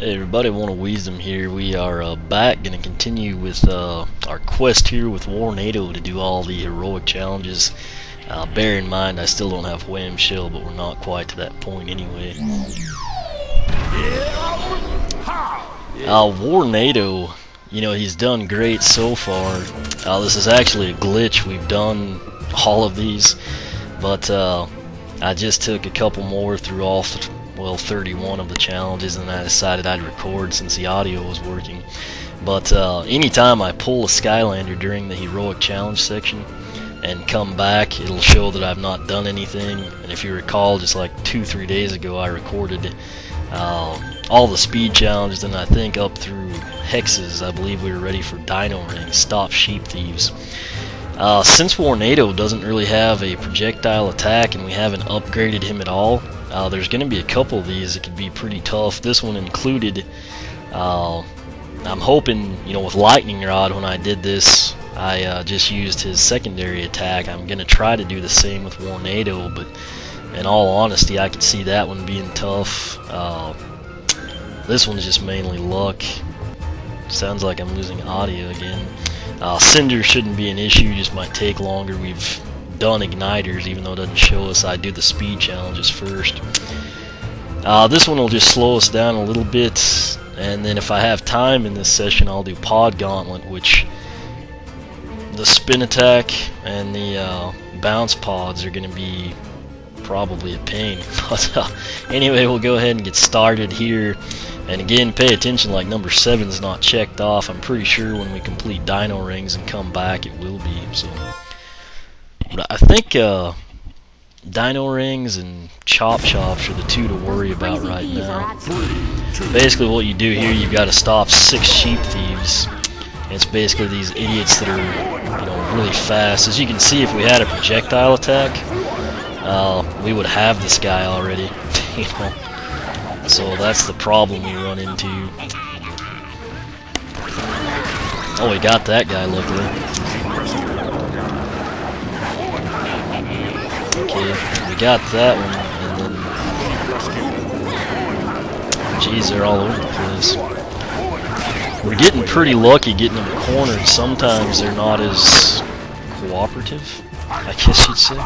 Hey everybody, Wisdom here. We are back, going to continue with our quest here with Warnado to do all the heroic challenges. Bear in mind, I still don't have Wham Shell, but we're not quite to that point anyway. Warnado, he's done great so far. This is actually a glitch. We've done all of these, but I just took a couple more through all 31 of the challenges, and I decided I'd record since the audio was working. But anytime I pull a Skylander during the heroic challenge section and come back, it'll show that I've not done anything. And if you recall, just like 2-3 days ago, I recorded all the speed challenges, and I think up through hexes. I believe we were ready for Dino-Rang, Stop Sheep Thieves. Since Warnado doesn't really have a projectile attack and we haven't upgraded him at all, there's going to be a couple of these that could be pretty tough. This one included. I'm hoping, with Lightning Rod, when I did this, I just used his secondary attack. I'm going to try to do the same with Warnado, but in all honesty, I could see that one being tough. This one's just mainly luck. Sounds like I'm losing audio again. Cinder shouldn't be an issue, just might take longer. We've done igniters, even though it doesn't show us. I do the speed challenges first. This one will just slow us down a little bit, and then if I have time in this session, I'll do Pod Gauntlet, which the spin attack and the bounce pods are going to be probably a pain. But anyway, we'll go ahead and get started here. And again, pay attention, like number 7 is not checked off. I'm pretty sure when we complete Dino-Rings and come back, it will be. So, but I think Dino-Rings and Chops are the two to worry about right now. Basically, what you do here, you've got to stop 6 sheep thieves. And it's basically these idiots that are, really fast. As you can see, if we had a projectile attack, we would have this guy already. So that's the problem we run into. Oh, we got that guy, luckily. Okay, we got that one, and then... Geez, they're all over the place. We're getting pretty lucky getting them cornered. Sometimes they're not as cooperative, I guess you'd say.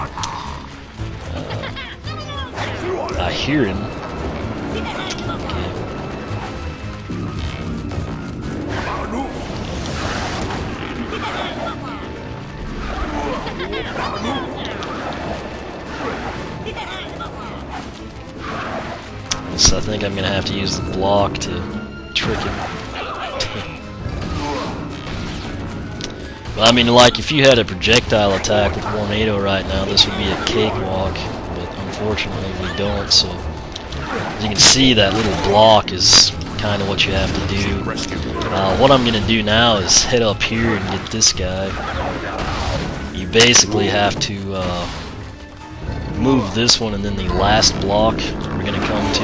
I hear him. So I think I'm gonna have to use the block to trick him. Well, I mean, like, if you had a projectile attack with Warnado right now, this would be a cakewalk, but unfortunately we don't. So as you can see, that little block is kind of what you have to do. What I'm gonna do now is head up here and get this guy. You basically have to move this one, and then the last block we're gonna come to,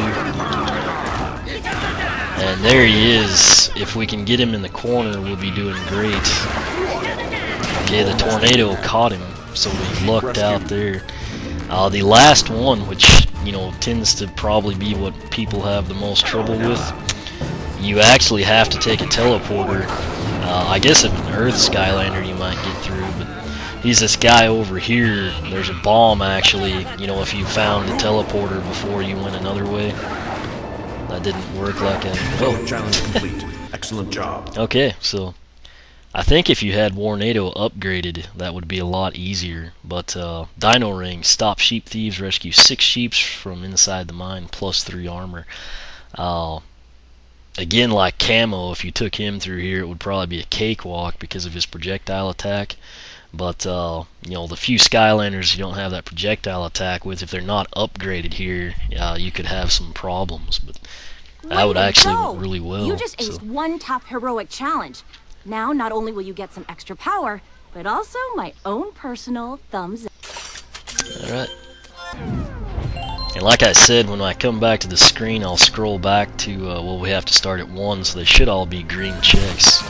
and there he is. If we can get him in the corner, we'll be doing great. Okay, the tornado caught him, so we lucked out there. The last one, which tends to probably be what people have the most trouble with, you actually have to take a teleporter. I guess if an Earth Skylander you might get through, but he's this guy over here. There's a bomb, actually, if you found the teleporter before you went another way. That didn't work like a... Oh. Challenge complete. Excellent job. Okay, so I think if you had Warnado upgraded, that would be a lot easier. But Dino-Rang, Stop Sheep Thieves, rescue 6 sheep from inside the mine, plus 3 armor. Again, like Camo, if you took him through here, it would probably be a cakewalk because of his projectile attack. But the few Skylanders you don't have that projectile attack with, if they're not upgraded here, you could have some problems. But that would actually work really well. You just aced one tough heroic challenge. Now, not only will you get some extra power, but also my own personal thumbs up. Alright. And like I said, when I come back to the screen, I'll scroll back to, we have to start at 1, so they should all be green checks.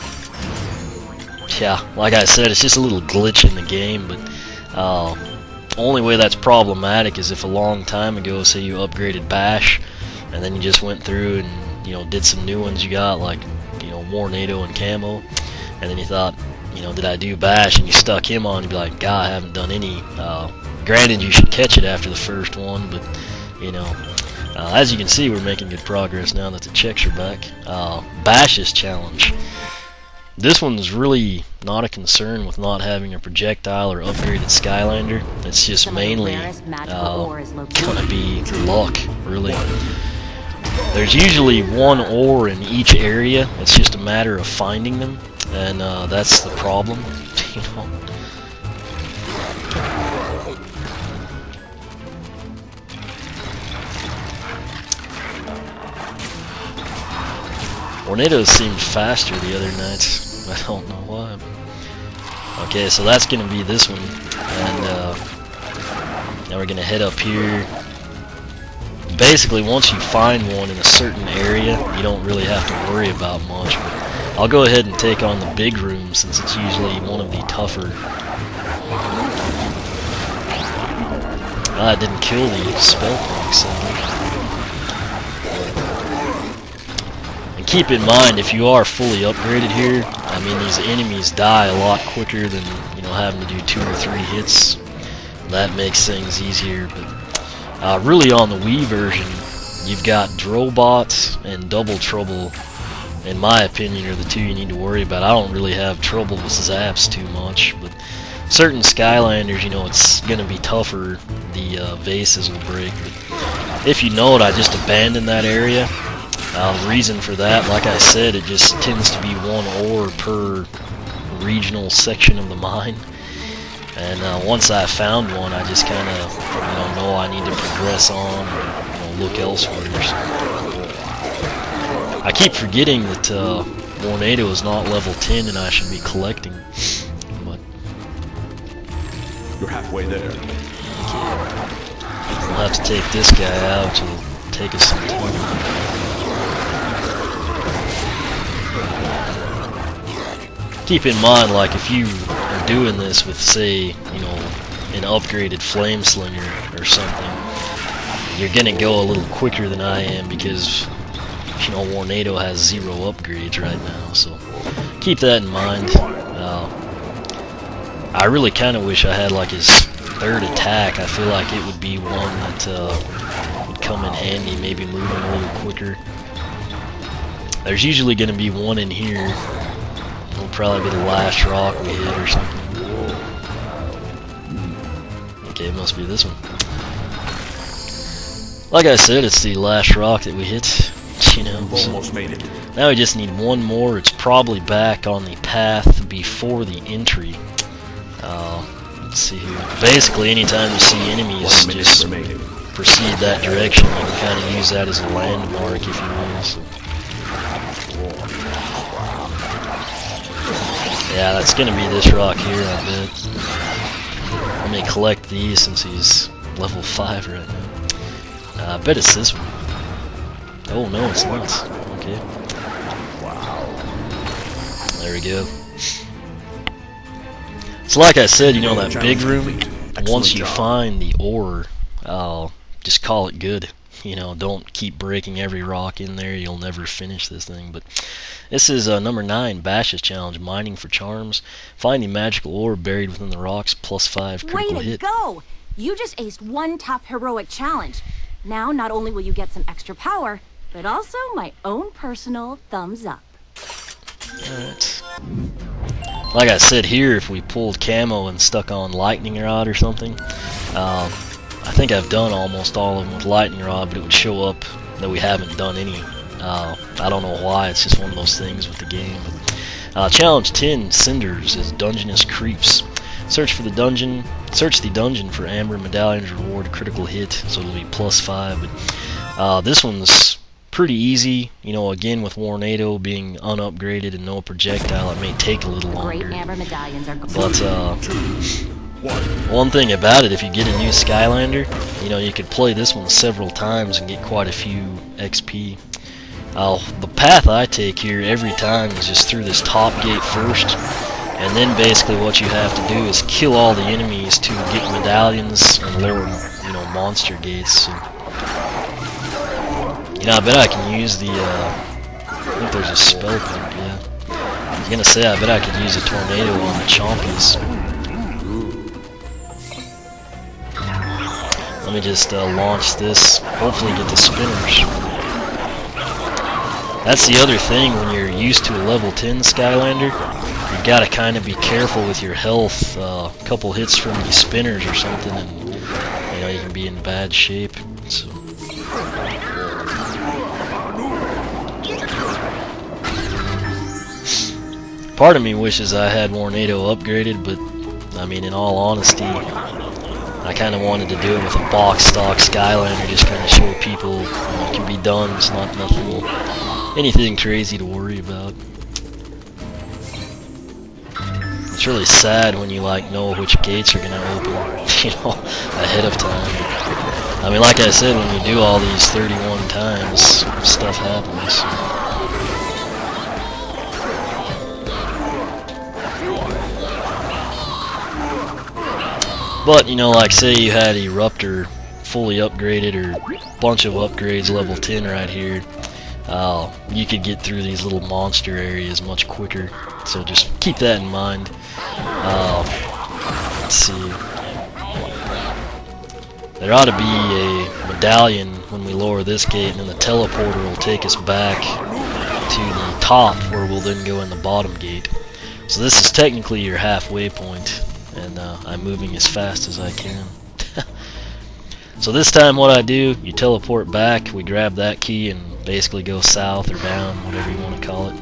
Yeah, like I said, it's just a little glitch in the game, but only way that's problematic is if a long time ago, say you upgraded Bash, and then you just went through and did some new ones you got, like, Warnado and Camo, and then you thought, did I do Bash, and you stuck him on, you'd be like, God, I haven't done any. Granted, you should catch it after the first one, but, as you can see, we're making good progress now that the checks are back. Bash's challenge. This one's really not a concern with not having a projectile or upgraded Skylander. It's just mainly gonna be luck, really. There's usually one ore in each area. It's just a matter of finding them, and that's the problem. Warnado seemed faster the other night. I don't know why. Okay, so that's gonna be this one, and now we're gonna head up here. Basically, once you find one in a certain area, you don't really have to worry about much. But I'll go ahead and take on the big room since it's usually one of the tougher. I didn't kill the spell punks. And keep in mind, if you are fully upgraded here, I mean, these enemies die a lot quicker than having to do 2 or 3 hits. That makes things easier. But really, on the Wii version, you've got Drobot and Double Trouble. In my opinion, are the two you need to worry about. I don't really have trouble with Zaps too much, but certain Skylanders, it's gonna be tougher. The vases will break. But if you know it, I just abandoned that area. The reason for that, like I said, it just tends to be one ore per regional section of the mine. And once I found one, I just kind of know I need to progress on or look elsewhere. I keep forgetting that Warnado is not level 10 and I should be collecting. But you're halfway there. We'll have to take this guy out, which will take us some time. Keep in mind, like, if you are doing this with, say, an upgraded flame slinger or something, you're gonna go a little quicker than I am because, Warnado has 0 upgrades right now, so keep that in mind. I really kind of wish I had, like, his 3rd attack. I feel like it would be one that would come in handy, maybe moving a little quicker. There's usually gonna be one in here. It'll probably be the last rock we hit or something. Okay, it must be this one. Like I said, it's the last rock that we hit. So Almost made it. now we just need one more. It's probably back on the path before the entry. Let's see here. Basically, anytime you see enemies, just proceed that direction. You can kind of use that as a landmark, if you will. So. Yeah, that's gonna be this rock here, I bet. Let me collect these since he's level 5 right now. I bet it's this one. Oh no, it's not. Okay. There we go. So like I said, that big room, once you find the ore, just call it good. Don't keep breaking every rock in there. You'll never finish this thing. But this is number 9, Bash's challenge, mining for charms. Find the magical ore buried within the rocks, +5 critical hit. Way to go! You just aced one tough heroic challenge. Now, not only will you get some extra power, but also my own personal thumbs up. Alright. Like I said here, if we pulled Camo and stuck on Lightning Rod or something, I think I've done almost all of them with Lightning Rod, but it would show up that we haven't done any. I don't know why, it's just one of those things with the game. But, challenge 10, Cinders, is Dungeness Creeps. Search the dungeon for Amber Medallions, reward critical hit, so it'll be +5. But this one's pretty easy. Again, with Warnado being unupgraded and no projectile, it may take a little longer. Great Amber Medallions are But one thing about it, if you get a new Skylander, you could play this one several times and get quite a few XP. The path I take here every time is just through this top gate first, and then basically what you have to do is kill all the enemies to get medallions and lower, monster gates. So, You know, I bet I can use the, I think there's a spell pump, yeah. I was gonna say, I bet I could use a tornado on the chompies. Let me just launch this, hopefully get the spinners. That's the other thing when you're used to a level 10 Skylander. You gotta kind of be careful with your health. A couple hits from these spinners or something, and you know you can be in bad shape. So. Part of me wishes I had Warnado upgraded, but I mean, in all honesty, I kind of wanted to do it with a box stock Skylander, just kind of show people it can be done. It's not anything crazy to worry about. It's really sad when you like know which gates are gonna open, you know, ahead of time. I mean, like I said, when you do all these 31 times, stuff happens. But, you know, like say you had Eruptor fully upgraded or a bunch of upgrades level 10 right here, you could get through these little monster areas much quicker. So just keep that in mind. Let's see. There ought to be a medallion when we lower this gate, and then the teleporter will take us back to the top where we'll then go in the bottom gate. So this is technically your halfway point. And I'm moving as fast as I can. So this time what I do, you teleport back, we grab that key and basically go south or down, whatever you want to call it.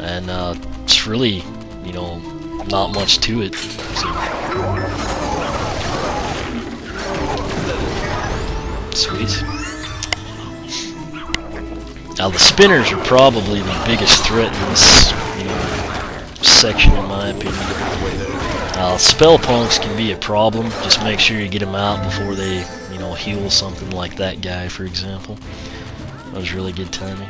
And it's really, you know, not much to it. So. Sweet. Now the spinners are probably the biggest threat in this, you know, section in my opinion. Spell punks can be a problem. Just make sure you get them out before they, you know, heal something like that guy, for example. That was really good timing.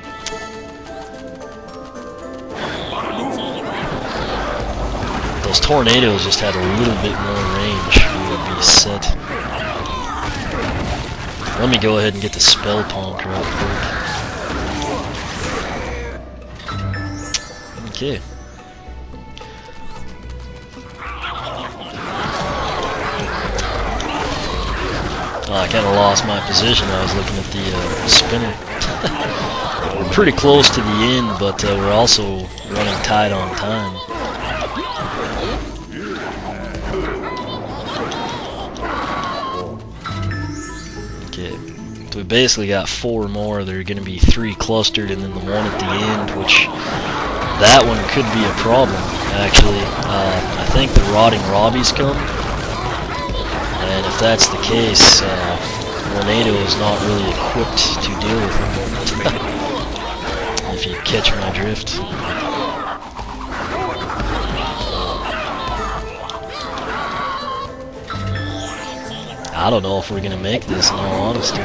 Those tornadoes just had a little bit more range. We would be set. Let me go ahead and get the spell punk real quick. Okay. I kind of lost my position. I was looking at the spinner. We're pretty close to the end, but we're also running tight on time. Okay, so we basically got 4 more. There are going to be 3 clustered, and then the one at the end, which that one could be a problem, actually. I think the Rotting Robbies come. And if that's the case, Warnado is not really equipped to deal with them. If you catch my drift. I don't know if we're gonna make this, in all honesty.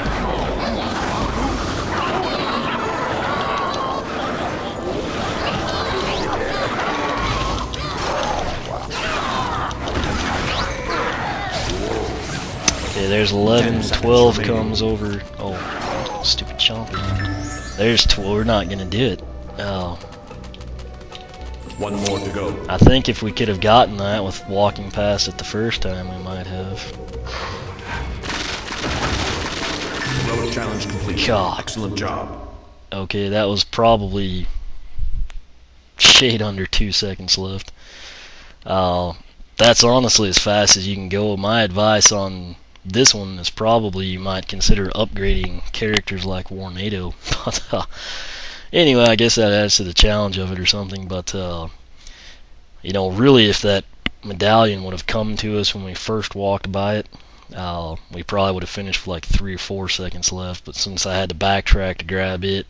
Okay, there's 11, 12 comes over. Oh, stupid chompy. There's 12. We're not gonna do it. Oh. 1 more to go. I think if we could have gotten that with walking past it the first time, we might have. Road challenge complete. God. Excellent job. Okay, that was probably shade under 2 seconds left. That's honestly as fast as you can go. My advice on this one is probably you might consider upgrading characters like Warnado. But anyway, I guess that adds to the challenge of it or something. But you know, really, if that medallion would have come to us when we first walked by it, we probably would have finished with like 3 or 4 seconds left. But since I had to backtrack to grab it,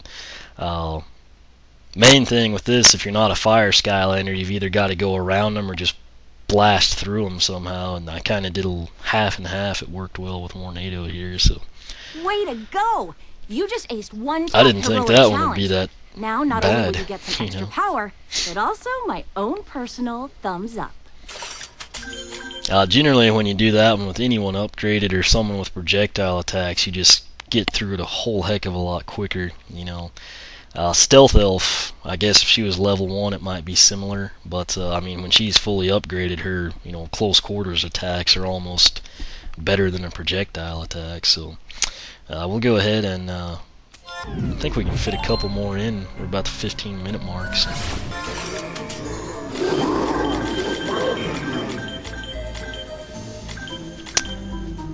main thing with this, if you're not a fire Skylander, you've either got to go around them or just blast through them somehow, and I kind of did a half and half. It worked well with Warnado here, so. Way to go! You just aced one. I didn't think that one would be that Now, not bad, only will you get some extra power, but also my own personal thumbs up. Generally, when you do that one with anyone upgraded or someone with projectile attacks, you just get through it a whole heck of a lot quicker, you know. Stealth Elf, I guess if she was level 1 it might be similar, but I mean when she's fully upgraded, her, you know, close quarters attacks are almost better than a projectile attack. So we'll go ahead and I think we can fit a couple more in. We're about the 15-minute mark. So.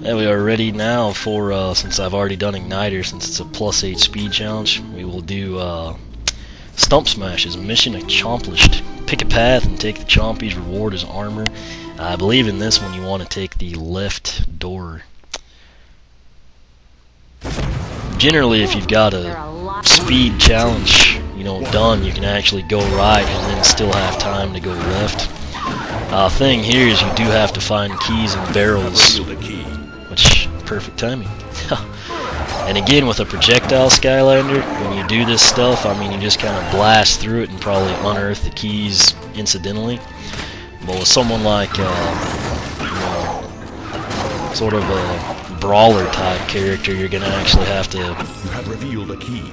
And we are ready now for, since I've already done Igniter, since it's a +8 speed challenge, we will do Stump Smash as mission accomplished. Pick a path and take the Chompies, reward as armor. I believe in this one you want to take the left door. Generally, if you've got a speed challenge, you know, done, you can actually go right and then still have time to go left. Thing here is you do have to find keys and barrels, which, perfect timing. And again, with a projectile Skylander, when you do this stuff, I mean, you just kind of blast through it and probably unearth the keys incidentally. But with someone like, you know, sort of a brawler type character, you're gonna actually have to revealed a key.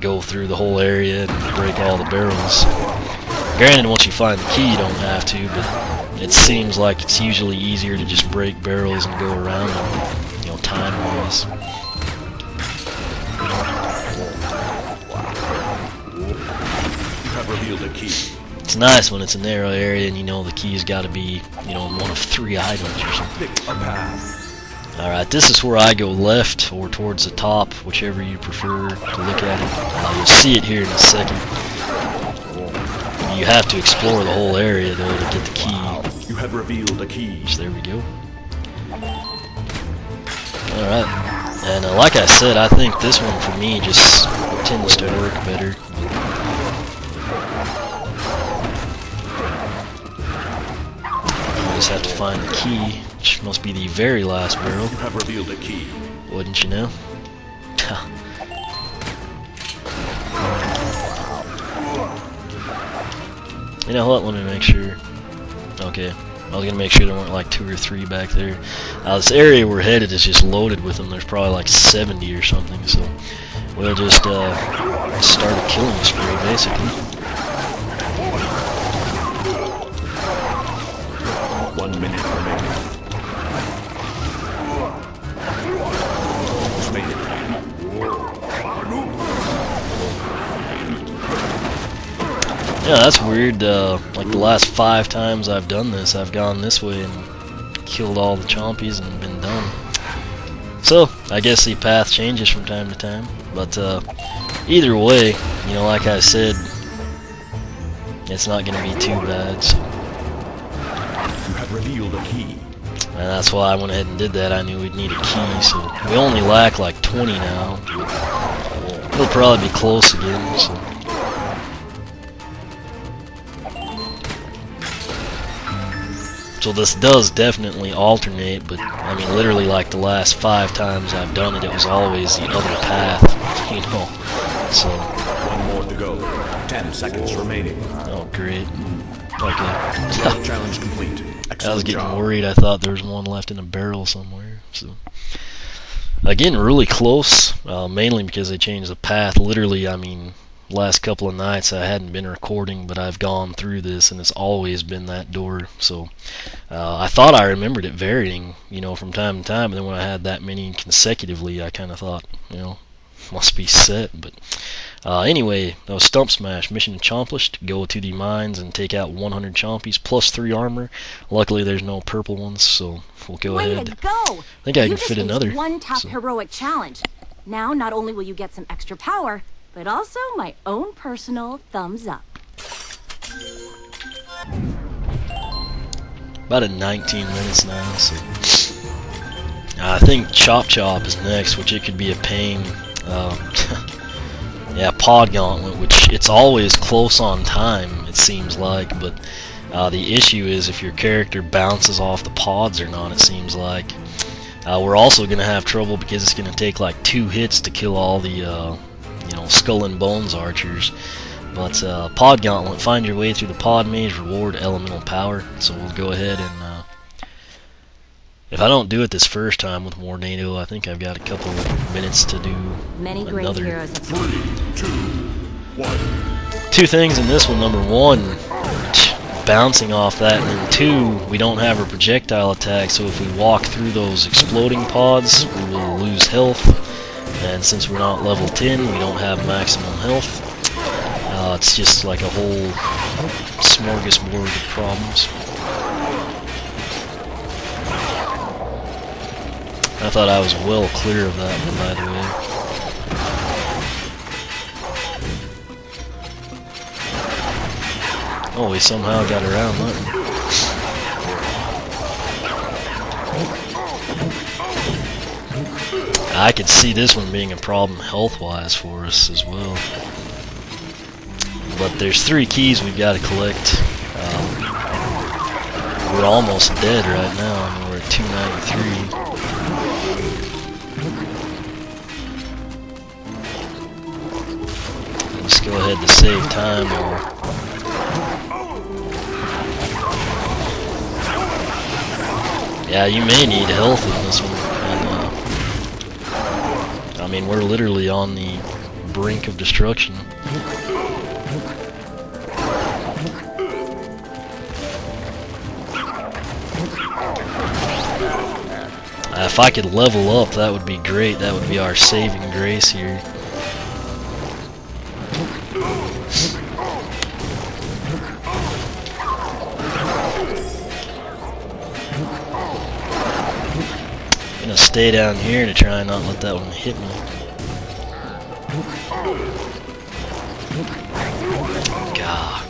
Go through the whole area and break all the barrels. Granted, once you find the key, you don't have to, but it seems like it's usually easier to just break barrels and go around them, you know, time-wise. You have revealed a key. It's nice when it's a narrow area and you know the key's got to be, you know, in one of 3 items or something. Pick a path. Alright, this is where I go left or towards the top, whichever you prefer to look at it. You'll see it here in a second. You have to explore the whole area though to get the key. You have revealed a key. So there we go. Alright, and like I said, I think this one for me just tends to work better. You just have to find the key, which must be the very last barrel. You have revealed a key. Wouldn't you know? You know what, let me make sure. Okay, I was gonna make sure there weren't like 2 or 3 back there. This area we're headed is just loaded with them. There's probably like 70 or something, so we'll just start a killing spree basically. 1 minute remaining. Yeah, that's weird. Like the last 5 times I've done this, I've gone this way and killed all the chompies and been done. So, I guess the path changes from time to time. But either way, you know, like I said, it's not going to be too bad. So. You have revealed a key. And that's why I went ahead and did that. I knew we'd need a key, so we only lack like 20 now. It'll probably be close again. So. So this does definitely alternate, but I mean literally like the last 5 times I've done it, it was always the other path, you know. So 1 more to go. 10 seconds remaining. Oh great. Okay. Challenge complete. I was getting worried. I thought there was one left in a barrel somewhere. So again, really close, mainly because they changed the path. Literally, I mean, last couple of nights I hadn't been recording, but I've gone through this and it's always been that door. So I thought I remembered it varying, you know, from time to time, but then when I had that many consecutively, I kind of thought, you know, must be set. But anyway, that was Stump Smash. Mission accomplished. Go to the mines and take out 100 chompies plus 3 armor. Luckily there's no purple ones, so we'll go ahead. Way to go! I think I can fit another. One top heroic challenge. Now not only will you get some extra power, but also my own personal thumbs up. About at 19 minutes now, so I think Chop Chop is next, which it could be a pain. Yeah, Pod Gauntlet, which it's always close on time, it seems like, but the issue is if your character bounces off the pods or not, it seems like. We're also going to have trouble because it's going to take like 2 hits to kill all the you know, Skull and Bones archers. But Pod Gauntlet, find your way through the pod maze, reward elemental power. So we'll go ahead and If I don't do it this first time with Warnado, I think I've got a couple minutes to do Many great another. heroes have 3, 2, 1. Two things in this one. Number one, bouncing off that, and then two, we don't have a projectile attack, so if we walk through those exploding pods, we will lose health. And since we're not level 10, we don't have maximum health. It's just like a whole smorgasbord of problems. I thought I was well clear of that one, by the way. Oh, we somehow got around that one. I could see this one being a problem health-wise for us as well. But there's 3 keys we've got to collect. We're almost dead right now. I mean, we're at 293. Let's go ahead to save time. Yeah, you may need health in this one. And, I mean, we're literally on the brink of destruction. If I could level up, that would be great. That would be our saving grace here. I'm gonna stay down here to try and not let that one hit me. God.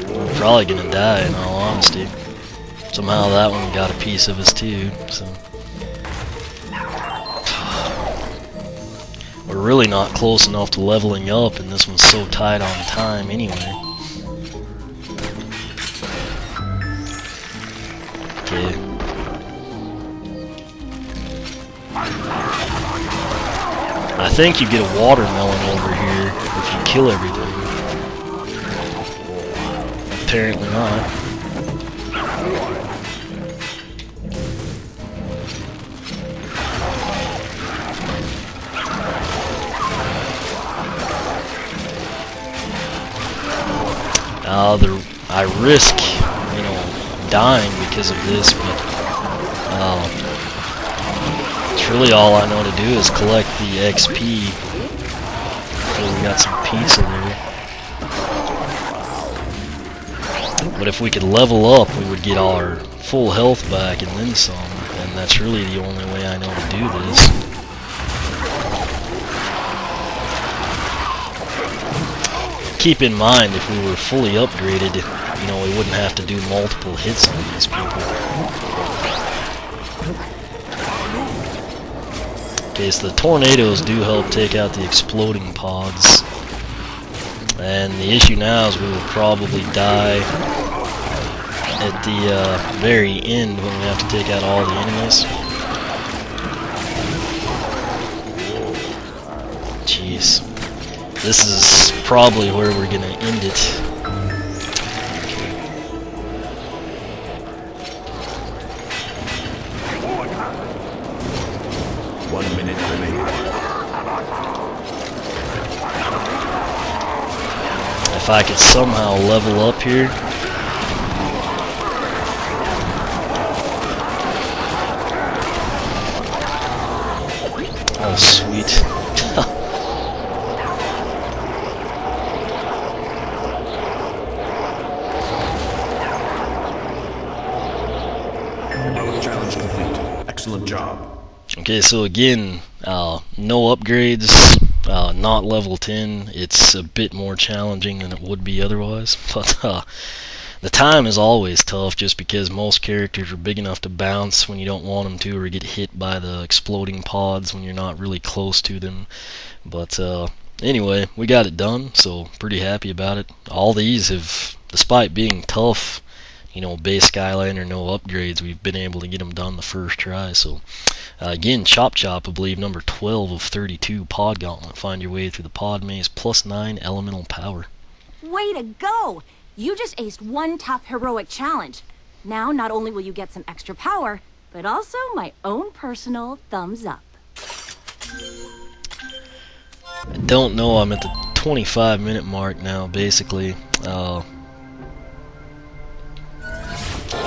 We're probably gonna die in all honesty. Somehow that one got a piece of us too, so. We're really not close enough to leveling up, and this one's so tight on time anyway. Okay. I think you get a watermelon over here if you kill everything. Apparently not. I risk, you know, dying because of this, but it's really all I know to do is collect the XP. So we got some pizza there. But if we could level up, we would get our full health back and then some, and that's really the only way I know to do this. Keep in mind, if we were fully upgraded, you know, we wouldn't have to do multiple hits on these people. Okay, so the tornadoes do help take out the exploding pods. And the issue now is we will probably die at the very end when we have to take out all the enemies. Jeez. This is probably where we're gonna end it. Okay. 1 minute remaining. If I could somehow level up here. Oh, sweet. Challenge complete. Excellent job. Okay, so again, no upgrades, not level 10. It's a bit more challenging than it would be otherwise, but the time is always tough just because most characters are big enough to bounce when you don't want them to, or get hit by the exploding pods when you're not really close to them. But anyway, we got it done, so pretty happy about it. All these have, despite being tough, you know, base Skylander, no upgrades, we've been able to get them done the first try. So again, Chop Chop, I believe, number 12 of 32, Pod Gauntlet. Find your way through the pod maze, +9 elemental power. Way to go! You just aced one tough heroic challenge. Now, not only will you get some extra power, but also my own personal thumbs up. I don't know, I'm at the 25-minute mark now, basically. Let's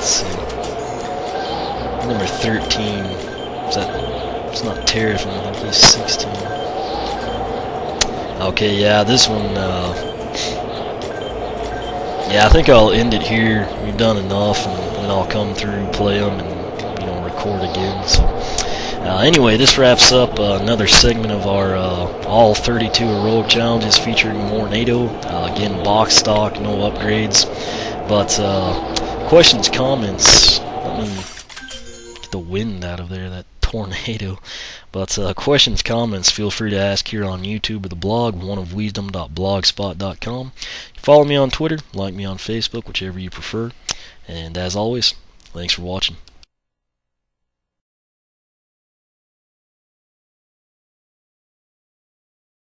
see. Number 13. Is that? It's not Terrifying, I think he's 16. Okay, yeah, this one, yeah, I think I'll end it here. We've done enough, and then I'll come through, play them, and, you know, record again. So, anyway, this wraps up another segment of our all 32 heroic challenges featuring Warnado. Again, box stock, no upgrades. But questions, comments. Let me get the wind out of there, that tornado. But questions, comments, feel free to ask here on YouTube or the blog, oneofwisdom.blogspot.com. Follow me on Twitter, like me on Facebook, whichever you prefer. And as always, thanks for watching.